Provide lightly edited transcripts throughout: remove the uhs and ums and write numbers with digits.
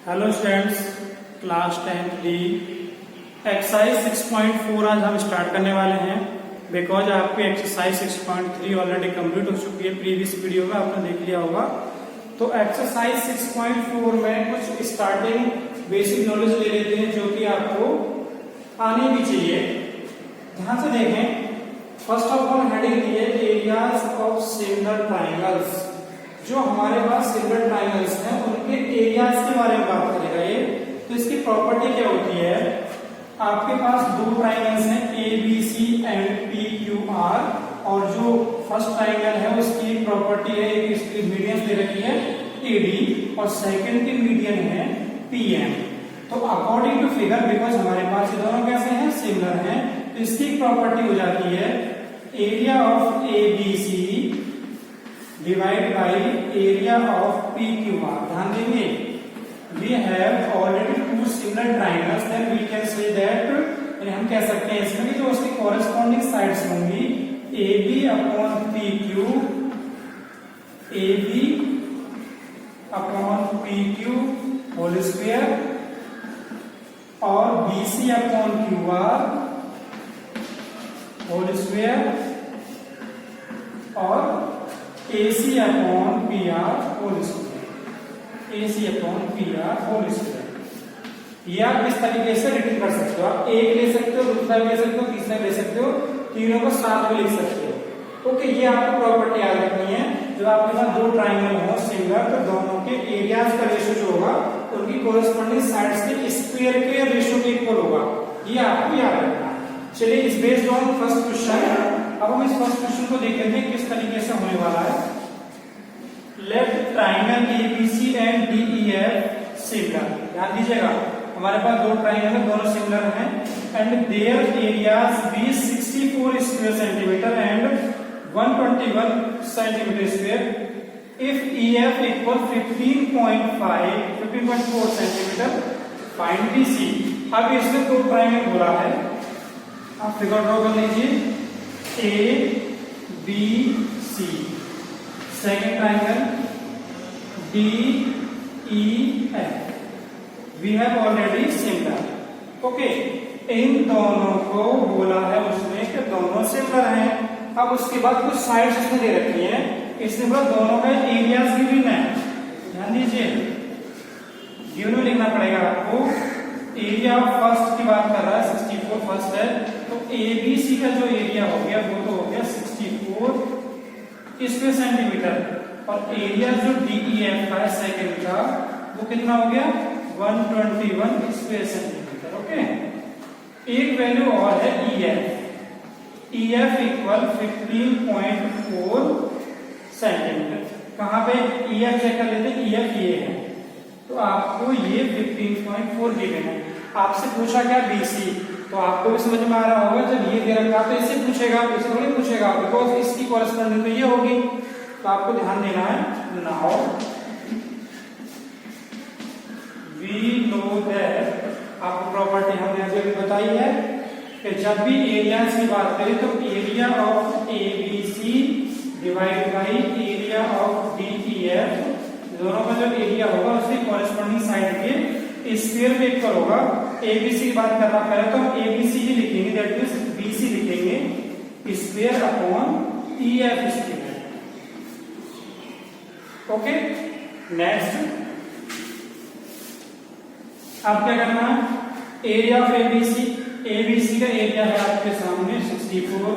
Hello students, class 10 D exercise 6.4 आज हम start करने वाले हैं। बिकॉज आपकी एक्सरसाइज 6.3 ऑलरेडी कंप्लीट हो चुकी है, प्रीवियस वीडियो में आपने देख लिया होगा। तो एक्सरसाइज 6.4 में कुछ स्टार्टिंग बेसिक नॉलेज ले लेते हैं जो कि आपको आनी भी चाहिए। ध्यान से देखें, फर्स्ट ऑफ ऑल हेडिंग दी है एरियाज ऑफ सिमिलर ट्राइंगल्स। जो हमारे पास सिमिलर ट्राइंगल्स हैं उनके एरियाज के बारे में बात करेगा ये। तो इसकी प्रॉपर्टी क्या होती है, आपके पास दो ट्राइंगल्स हैं A B C and P Q R, और जो फर्स्ट ट्राइंगल है उसकी प्रॉपर्टी है, एक इसकी मीडियन दे रखी है ए डी और सेकंड की मीडियन है पी एम। तो अकॉर्डिंग टू फिगर, बिकॉज हमारे पास ये दोनों कैसे हैं, सिमिलर हैं, तो इसकी प्रॉपर्टी हो जाती है area of A B C divide by area of P Q R. ध्यान देंगे, we have already two similar triangles, then we can say that, हम कह सकते हैं इसमें कि जो उसकी corresponding sides होंगी AB upon PQ, AB upon PQ whole square और BC upon QR whole square और AC upon PR whole square, AC upon PR whole square। ये आप इस तरीके से रिटर्न कर सकते हो। आप एक ले सकते हो, दूसरा ले सकते हो, तीसरा ले सकते हो, तीनों को साथ में लिख सकते हो। ओके, ये आपको प्रॉपर्टी याद रखनी है। जब आपके पास दो ट्राइंगल हो सिमिलर, तो दोनों के एरियाज का रेशियो जो होगा उनकी कोरेस्पॉन्डिंग साइड्स के स्क्वायर के रेशियो के इक्वल होगा। ये आपको याद रखना है। चलिए, इस बेस्ड ऑन फर्स्ट क्वेश्चन, अब हम इस फर्स्ट क्वेश्चन को देख लेते हैं किस तरीके से होने वाला है। Left triangle ABC and DEF similar. ध्यान दीजिएगा, हमारे पास दो ट्राइंगल है, दोनों सिमिलर हैं and their areas be 64 square centimetre and 121 centimetre square. If EF equal 15.4 centimetre, find BC. अब इसमें दो ट्राइंगल बोला है, आप फिगर ड्रॉ कर लीजिए A B C. Second triangle D E F, we have already similar. Okay, इन दोनों को बोला है उसने कि दोनों सिमिलर हैं। अब उसके बाद कुछ साइड्स इसने दे रखी है, इसने बोला दोनों का एरियाज गिवन है। ध्यान दीजिए, गिवन में लिखना पड़ेगा आपको। एरिया फर्स्ट की बात कर रहा है, 64 फर्स्ट है, तो एबीसी का जो एरिया हो गया वो तो हो गया 64 स्क्वायर सेंटीमीटर, और एरिया जो डीईएफ का है सेकंड का, वो कितना हो गया 121 स्क्वायर सेंटीमीटर। ओके, एक वैल्यू और है ईएफ। EF equal 15.4 centimetre. कहां पे ईएफ चेक कर लेते हैं, ईएफ ये है, तो आपको ये 15.4 गिवन है। आपसे पूछा क्या बीसी, तो आपको भी समझ में आ रहा होगा, जब ये दे रखा तो इसे पूछेगा, इसे थोड़ी पूछेगा, बिकॉज इसकी कॉरेस्पॉन्डिंग तो ये होगी। तो आपको ध्यान देना है। नाउ वी नो दैट, आपको प्रॉपर्टी हमने अभी बताई है कि जब भी एरियाज की बात करें तो area of A B C divide by area of DEF, दोनों का जो एरिया होगा उसकी कॉरेस्पॉन्डिंग साइड के स्क्वायर में इक्वल होगा। एबीसी की बात करना पहले तो हम एबीसी ही लिखेंगे, दैट मींस बीसी लिखेंगे square upon EF square. Okay, next अब क्या करना है, एरिया ऑफ एबीसी। एबीसी का एरिया है आपके सामने 64,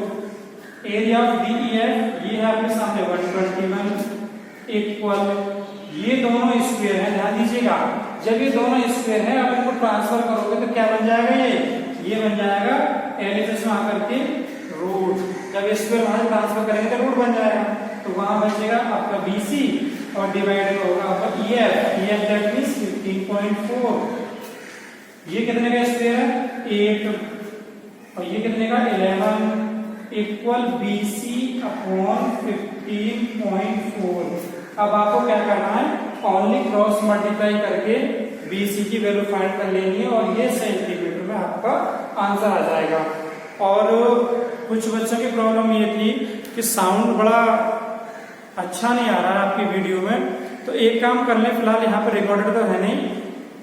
एरिया ऑफ डीईएफ ये है आपके सामने 121 इक्वल, ये दोनों स्क्वायर है। ध्यान दीजिएगा, जब ये दोनों स्क्वायर है, आप इनको ट्रांसफर करोगे तो क्या बन जाएगा, ये बन जाएगा एलिप्स में आकर के रूट। जब स्क्वायर वहां ट्रांसफर करेंगे तो रूट बन जाएगा, तो वहां बचेगा आपका बीसी और डिवाइडेड होगा आपका ईएफ। EF that means 15.4। ये कितने का स्क्वायर है 8, और ये कितने का 11 इक्वल बीसी अपॉन 15.4। अब आपको क्या करना है, ओनली क्रॉस मल्टीप्लाई करके बीसी की वैल्यू फाइंड कर लेनी है, और ये सेंटीमीटर में आपका आंसर आ जाएगा। और कुछ बच्चों की प्रॉब्लम ये थी कि साउंड बड़ा अच्छा नहीं आ रहा है आपकी वीडियो में, तो एक काम कर लें, फिलहाल यहाँ पे रिकॉर्डेड तो है नहीं,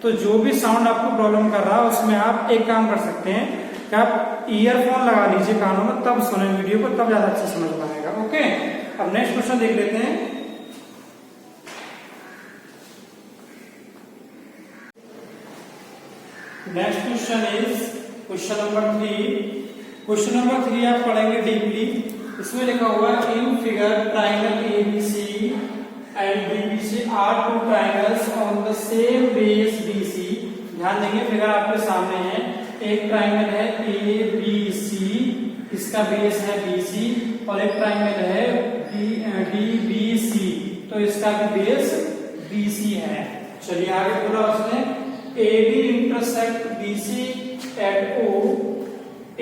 तो तो जो भी साउंड आपको प्रॉब्लम कर रहा है उसमें आप एक काम कर सकते हैं कि आप ईयरफोन लगा लीजिए कानों में, तब सुने वीडियो को, तब ज्यादा अच्छा समझ में आएगा। ओके, अब नेक्स्ट क्वेश्चन देख लेते हैं। Next question is question number 3। Question number 3 आप पढ़ेंगे डीपली। इसमें लिखा हुआ है in figure triangle ABC and BBC are two triangles on the same base BC. ध्यान देंगे, फिगर आपके सामने है। एक ट्राइंगल है ए बी सी, इसका बेस है बीसी, और एक ट्राइंगल है डी बी सी, तो इसका भी बेस बीसी है। चलिए आगे बोला उसने एडी इंटरसेक्ट बीसी एट ओ,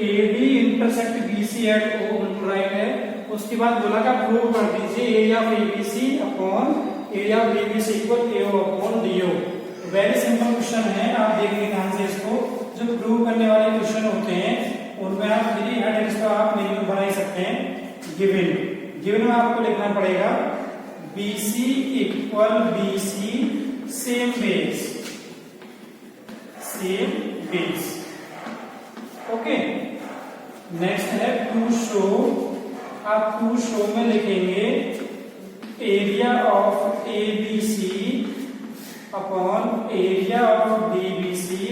एडी इंटरसेक्ट बीसी एट ओ, बिल्कुल राइट है। उसके बाद बोला का प्रूव कर दीजिए area of ABC upon area of BBC equal AO upon DO. Very simple question है, आप देखिए ध्यान से इसको। जो प्रूव करने वाले क्वेश्चन होते हैं उनमें आप फ्री हेडिंग्स तो आप नहीं बना ही सकते हैं। गिवन में आपको लिखना पड़ेगा BC equal BC same base, same base. Okay, next है टू शो। आप टू शो में लिखेंगे area of ABC upon area of DBC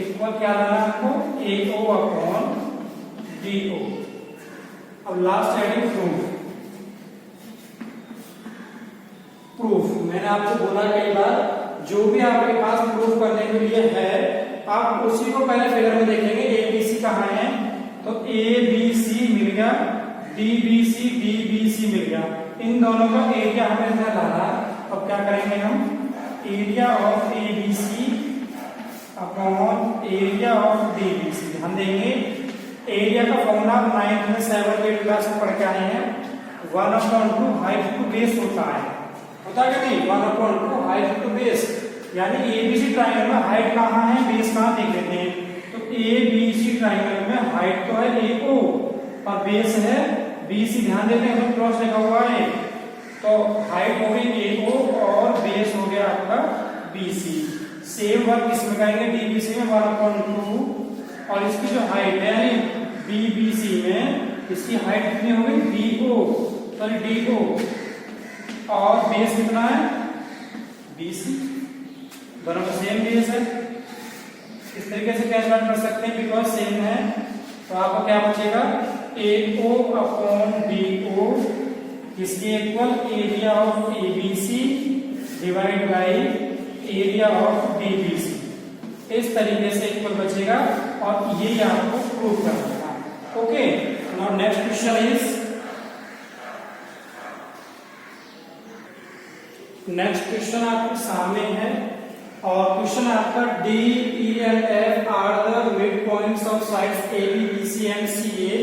equal क्या लाना आपको एओ अपॉन डीओ। अब लास्ट हेडिंग प्रूफ। मैंने आपको बोला कई बार, जो भी आपके पास प्रूफ करने के लिए है आप उसी को पहले फिगर में देखेंगे। ए बी सी कहाँ है, तो ए बी सी मिल गया, D B C D B C मिल गया। इन दोनों का एरिया हमें इतना लाना। अब क्या करेंगे हम, area of A B C upon area of D B C. ध्यान देंगे एरिया का फॉर्मूला 9th में 7 के क्लास में पढ़ के आए हैं। 1/2 हाइट टू बेस होता है क्या नहीं, 1/2 हाइट टू बेस। यानी एबीसी ट्राइंगल में हाइट कहाँ है, बेस कहाँ देख लेते हैं। तो एबीसी ट्राइंगल में हाइट तो है एओ और बेस है बीसी। ध्यान देते हैं तो क्रॉस लिखा हुआ है, तो हाइट हो गई एओ और बेस हो गया आपका बीसी। सेम वर्क इसमें करेंगे डीबीसी में 1/2, और इसकी जो हाइट है यानी बीबीसी में इसकी हाइट कितनी हो गई बीओ, सॉरी डीओ, और बेस कितना है बीसी। दोनों का सेम बेस है। इस तरीके से कैलकुलेट कर सकते हैं बिकॉज सेम है। तो आपको क्या बचेगा एओ अपॉन डीओ इसके equal area of ABC divide by area of DBC. इस तरीके से इक्वल बचेगा और ये आपको प्रूव करना था। Okay, now next question is, next question आपके सामने है और क्वेश्चन आपका D E and F are the mid points of sides A B B C and C A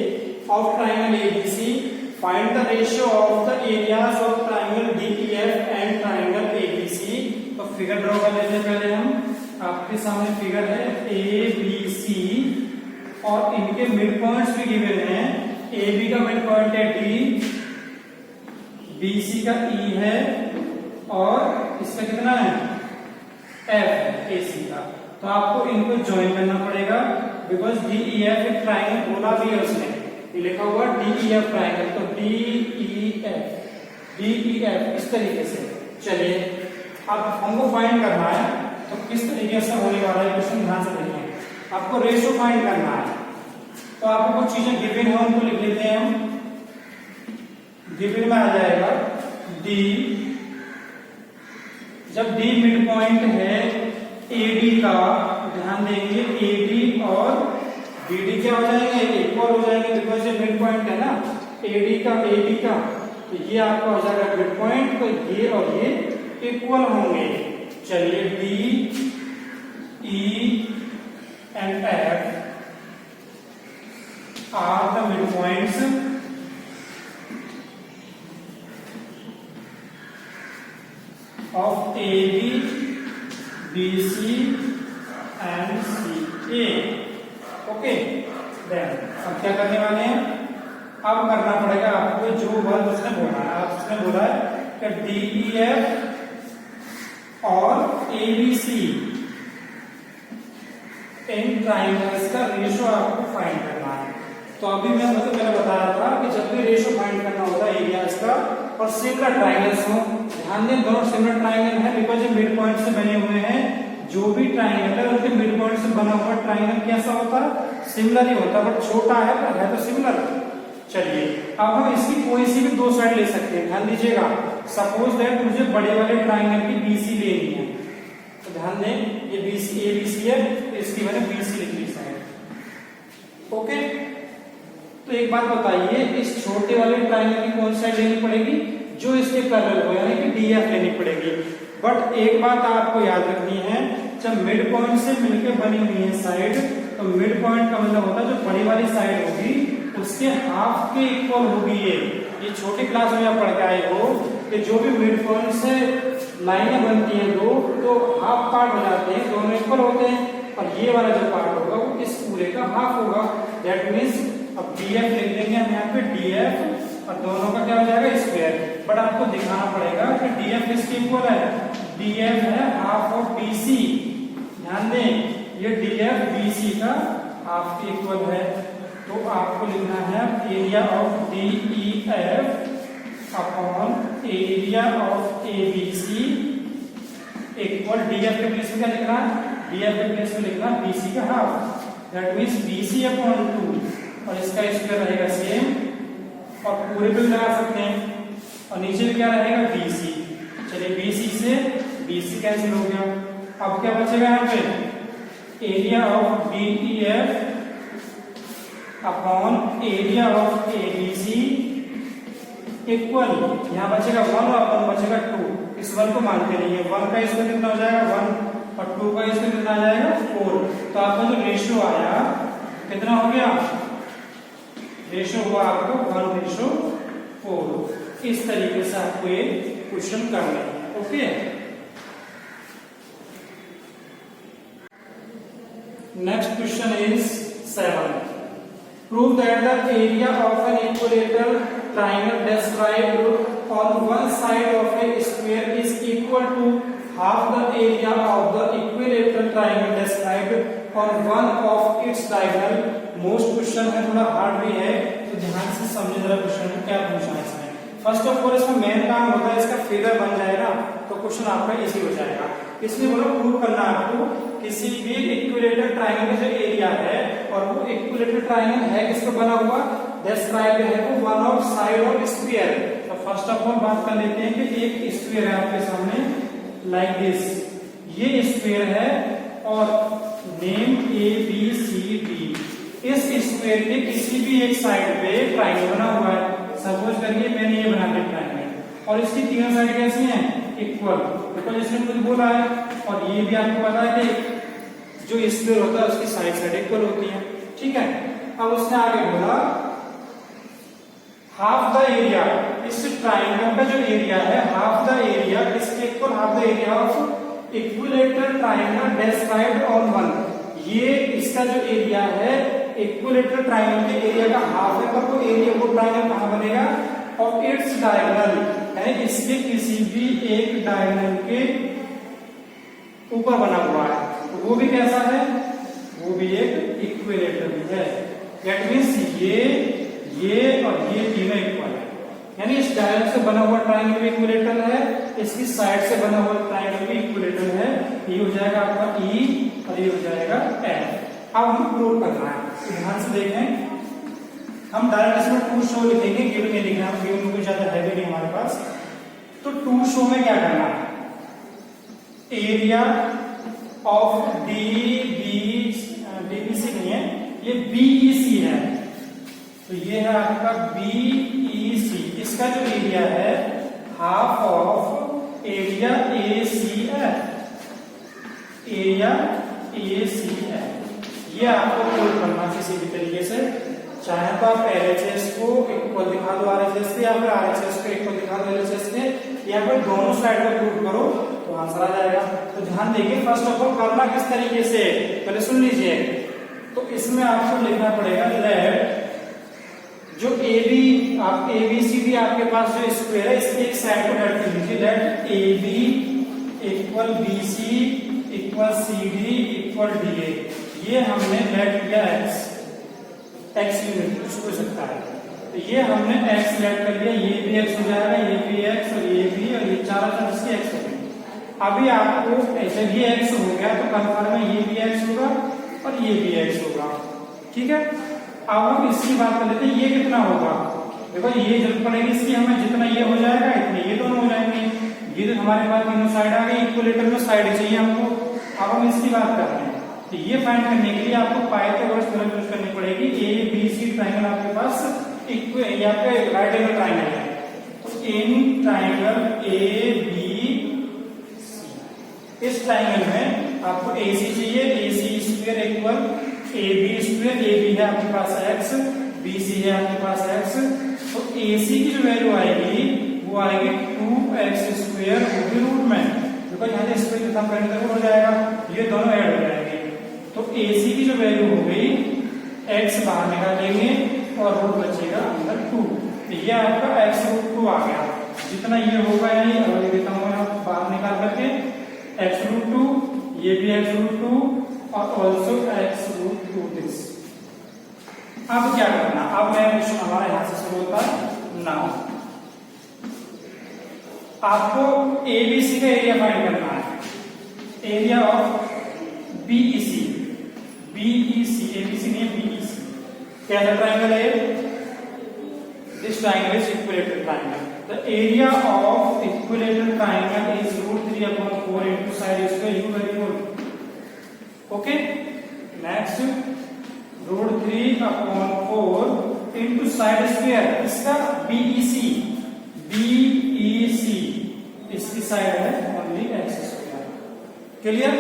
of triangle ABC. Find the ratio of the areas of triangle DEF and triangle ABC. तो figure draw कर लेते हैं पहले हम। आपके सामने figure है ए B सी और इनके मिड पॉइंट्स भी गिवन हैं। ए बी का मिड पॉइंट है डी, बी सी का ई है और इसका कितना है एफ ए सी का। तो आपको इनको ज्वाइन करना पड़ेगा बिकॉज डी ई एफ एक ट्राइंगल बोला भी है उसने, ये लिखा हुआ डी ई एफ ट्राइंगल। तो डी ई एफ इस तरीके से। चलिए अब हमको फाइंड करना है, तो किस तरीके से होने वाला है क्वेश्चन, ध्यान से देखिए। आपको रेशियो फाइंड करना है, तो आपको कुछ चीजें गिवन है उनको लिख लेते हैं हम। गिवन में आ जाएगा डी, जब डी मिड पॉइंट है एडी का, ध्यान देंगे एडी और बीडी क्या हो जाएंगे इक्वल हो जाएंगे बिकॉज ये मिड पॉइंट है ना एडी का एडी का। तो ये आपका हो जाएगा मिड पॉइंट, तो ये और ये इक्वल होंगे। चलिए D E and F are the mid points of AB, BC and CA. Okay, then अब क्या करने वाले हैं, अब करना पड़ेगा आपको जो वर्ग उसने बोला है। उसने बोला है कि DEF और ABC इन ट्राइंगल्स का रेशो आपको फाइंड करना है। तो अभी मैं मैंने बताया था कि जब भी रेशो फाइंड करना होता है एरियाज का और सिमिलर ट्राइंगल्स हो, ध्यान दें दोनों सिमिलर ट्राइंगल है बिकॉज ये मिड पॉइंट से बने हुए हैं। जो भी ट्राइंगल है उनके मिड पॉइंट से बना हुआ ट्राइंगल कैसा होता है, सिमिलर ही होता है, बट छोटा है पर है तो सिमिलर। चलिए अब हम इसकी कोई सी भी दो साइड ले सकते हैं। ध्यान दीजिएगा, सपोज दैट मुझे बड़े वाले ट्राइंगल की बीसी लेनी है, तो ध्यान दें ये बीसी एबीसी है, तो इसकी मैंने बीसी लिख ली साइड। ओके, तो एक बात बताइए, इस छोटे वाले ट्राइंगल की कौन साइड लेनी पड़ेगी, जो इसके पैरेलल हो, यानी कि डीएफ लेनी पड़ेगी। बट एक बात आपको याद रखनी है, जब मिड पॉइंट से मिलकर बनी हुई है साइड, तो मिड पॉइंट का मतलब होता है जो बड़ी वाली साइड होगी उसके हाफ के इक्वल होगी। ये छोटी क्लास में आप पढ़ के आए हो कि जो भी मिड पॉइंट से लाइनें बनती हैं दो, तो हाफ पार्ट हो जाते हैं, दोनों इक्वल होते हैं, और ये वाला जो पार्ट होगा वो इस पूरे का हाफ होगा। दैट मीन्स अब डीएफ लिख देंगे हम यहाँ पे डीएफ, और दोनों का क्या हो जाएगा स्क्वायर। बट आपको दिखाना पड़ेगा कि डीएफ किसके इक्वल है, डीएफ है हाफ ऑफ बीसी। ध्यान दें ये डीएफ बीसी का हाफ के इक्वल है, तो आपको लिखना है area of DEF upon area of ABC equal DF के प्लेस में क्या लिखना है, डीएफ के प्लेस में लिखना बीसी का half. That means BC upon 2, और इसका स्क्वायर रहेगा सेम, और पूरे पे लगा सकते हैं, और नीचे भी क्या रहेगा बीसी। चलिए बीसी से बीसी कैंसिल हो गया, अब क्या बचेगा यहाँ पे, area of DEF upon area of ABC equal, यहाँ बचेगा 1 और अपन बचेगा 2। इस 1 को मानते नहीं है, 1 का स्क्वायर कितना हो जाएगा 1, और 2 का स्क्वायर कितना आ जाएगा 4। तो आपका जो रेशियो आया कितना हो गया, रेशो हुआ आपको 1:4। इस तरीके से आपको ये क्वेश्चन करना है। Okay, next question is 7। Prove that the area of an equilateral triangle described on one side of a square is equal to half the area of the equilateral triangle described on one of its diagonal. Most question है, थोड़ा hard भी है, तो ध्यान से समझे जरा question को क्या पूछा है इसमें। फर्स्ट ऑफ ऑल इसमें मेन काम होता है इसका फिगर बन जाएगा, तो क्वेश्चन आपका इजी हो जाएगा। इसलिए बोलो प्रूव करना आपको किसी भी इक्विलेटरल ट्राइंगल का जो एरिया है, और वो इक्विलेटरल ट्राइंगल है किसका बना हुआ, डिस्क्राइब्ड है वो one of side of sphere. तो फर्स्ट ऑफ ऑल बात कर लेते हैं कि एक स्फीयर है आपके सामने लाइक दिस, ये स्फीयर है और name A B C D. इस स्क्वायर के किसी भी एक साइड पे ट्राइंगल बना हुआ है। सपोज करिए मैंने ये बना दिया ट्राइंगल, और इसकी तीनों साइड कैसी हैं, इक्वल, बिकॉज इसने मुझे बोला है, और ये भी आपको पता है कि जो स्क्वायर होता है उसकी साइड इक्वल होती है। ठीक है, अब उसने आगे बोला हाफ द एरिया, इस ट्राइंगल का जो एरिया है हाफ द एरिया किसके equal, half the area of equilateral triangle described on one. ये इसका जो एरिया है इक्विलेटरल ट्राइंगल के एरिया का हाफ है, पर वो एरिया वो ट्राइंगल कहां बनेगा, और इट्स डायगोनल, यानी इसके किसी भी एक डायगोनल के ऊपर बना हुआ है, तो वो भी कैसा है, वो भी एक इक्विलेटरल है। दैट मींस ये और ये तीनों इक्वल है, यानी इस डायगोनल से बना हुआ ट्राइंगल भी इक्विलेटरल है, इसकी साइड से बना हुआ ट्राइंगल भी इक्विलेटरल है। ये हो जाएगा आपका ई और ये हो जाएगा एफ। अब हम प्रूव करना है, तो ध्यान से देखें, हम डायरेक्ट इसमें टू शो लिखेंगे, गिवन नहीं लिखना है, गिवन कुछ ज्यादा है भी नहीं हमारे पास। तो टू शो में क्या करना है, एरिया ऑफ डीबीसी नहीं है, ये बीईसी है, तो ये है आपका बीईसी। इसका जो एरिया है half of area ACF, area ACF. ये आपको प्रूव करना किसी भी तरीके से, चाहे तो आप एलएचएस को इक्वल दिखा दो आरएचएस के, या फिर आरएचएस को इक्वल दिखा दो एलएचएस के, या फिर दोनों साइड में प्रूव करो तो आंसर आ जाएगा। तो ध्यान देखिए, फर्स्ट ऑफ ऑल करना किस तरीके से, पहले सुन लीजिए। तो इसमें आपको लिखना पड़ेगा लेट जो AB आप ABCD आपके पास जो स्क्वायर है इसके एक साइड को लेट कर लीजिए, let AB equal BC equal CD equal DA। ये हमने लेट किया एक्स यूनिट कुछ हो सकता है, तो ये हमने एक्स लेट कर लिया, ये भी एक्स हो जाएगा, ये भी एक्स और ये भी, और ये चारों तरफ इसके एक्स हो गए। अभी आपको जब ये एक्स हो गया तो कंफर्म है ये भी एक्स होगा और ये भी एक्स होगा, ठीक है। अब हम इसकी बात कर लेते हैं, ये कितना होगा। देखो ये जरूरत पड़ेगी इसकी हमें, जितना ये हो जाएगा इतने ये दोनों हो जाएंगे। ये तो हमारे पास तीनों साइड आ गई, इक्विलेटर में साइड चाहिए हमको। अब हम इसकी बात कर रहे हैं, तो ये फाइंड करने के लिए आपको पाइथागोरस थ्योरम यूज करनी पड़ेगी। ए बी सी ट्राइंगल आपके पास आपका राइट एंगल ट्राइंगल है, तो इन ट्राइंगल ए बी सी, इस ट्राइंगल में आपको ए सी चाहिए, A C square equal A B square, A B है आपके पास एक्स, बी सी है आपके पास एक्स, तो ए सी की जो वैल्यू आएगी वो आएगी 2x स्क्वायर, वो भी रूट में, बिकॉज यहाँ से स्क्वायर खत्म करने तक हो जाएगा, ये दोनों ऐड हो जाएंगे। तो ए सी की जो वैल्यू हो गई x बाहर निकालेंगे और रूट बचेगा अंदर 2, तो ये आपका x रूट 2 आ गया। जितना ये होगा यानी और देता हूँ मैं बाहर निकाल करके x रूट 2, ये भी x रूट 2 और ऑल्सो x रूट 2 दिस। अब क्या करना, अब मैं क्वेश्चन हमारा यहां से शुरू होता है नाउ। आपको एबीसी का एरिया फाइंड करना है, area of BEC, BEC, ABC नहीं बीईसी। कैसा ट्राइंगल है? This triangle is equilateral triangle. The area of equilateral triangle is √3/4 into side square, you very good. Okay, next √3/4 into side square, इसका BEC, BEC इसकी side है only x square. Clear?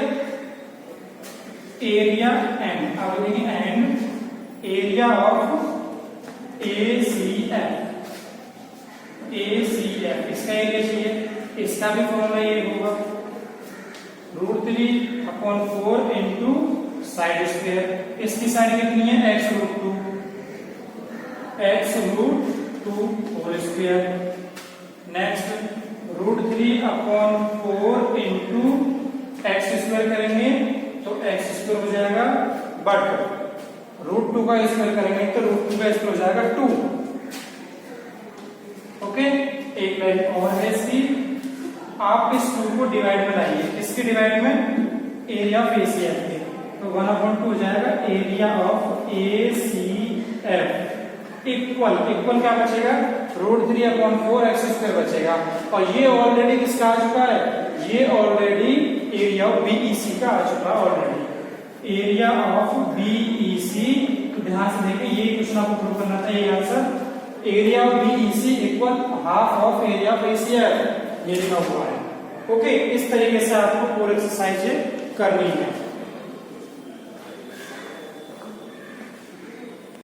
Area and, अब देखिए and area of ACF, ACF इसका एरिया चाहिए, इसका भी फॉर्मूला ये होगा √3/4 into साइड स्क्वायर। इसकी साइड कितनी है? x root 2, x root 2 whole square. Next √3/4 into x square करेंगे तो x स्क्वायर हो जाएगा, बट √2 का स्क्वायर करेंगे तो √2 का स्क्वायर हो जाएगा 2। ओके, एक लाइन और है इसकी। आप इस 2 को डिवाइड में लाइए, इसके डिवाइड में एरिया ऑफ ACF के, तो 1/2 हो जाएगा area of ACF equal, equal क्या बचेगा? √3/4 x स्क्वायर बचेगा। और ये ऑलरेडी किसका आ चुका है? ये ऑलरेडी एरिया ऑफ BEC का आ चुका है ऑलरेडी, एरिया ऑफ BEC। तो ध्यान से देखिए, ये क्वेश्चन आपको प्रूव करना था, ये answer area of BEC equal half of area of ACF, ये लिखा हुआ है। ओके, इस तरीके से आपको पूरी एक्सरसाइज करनी है।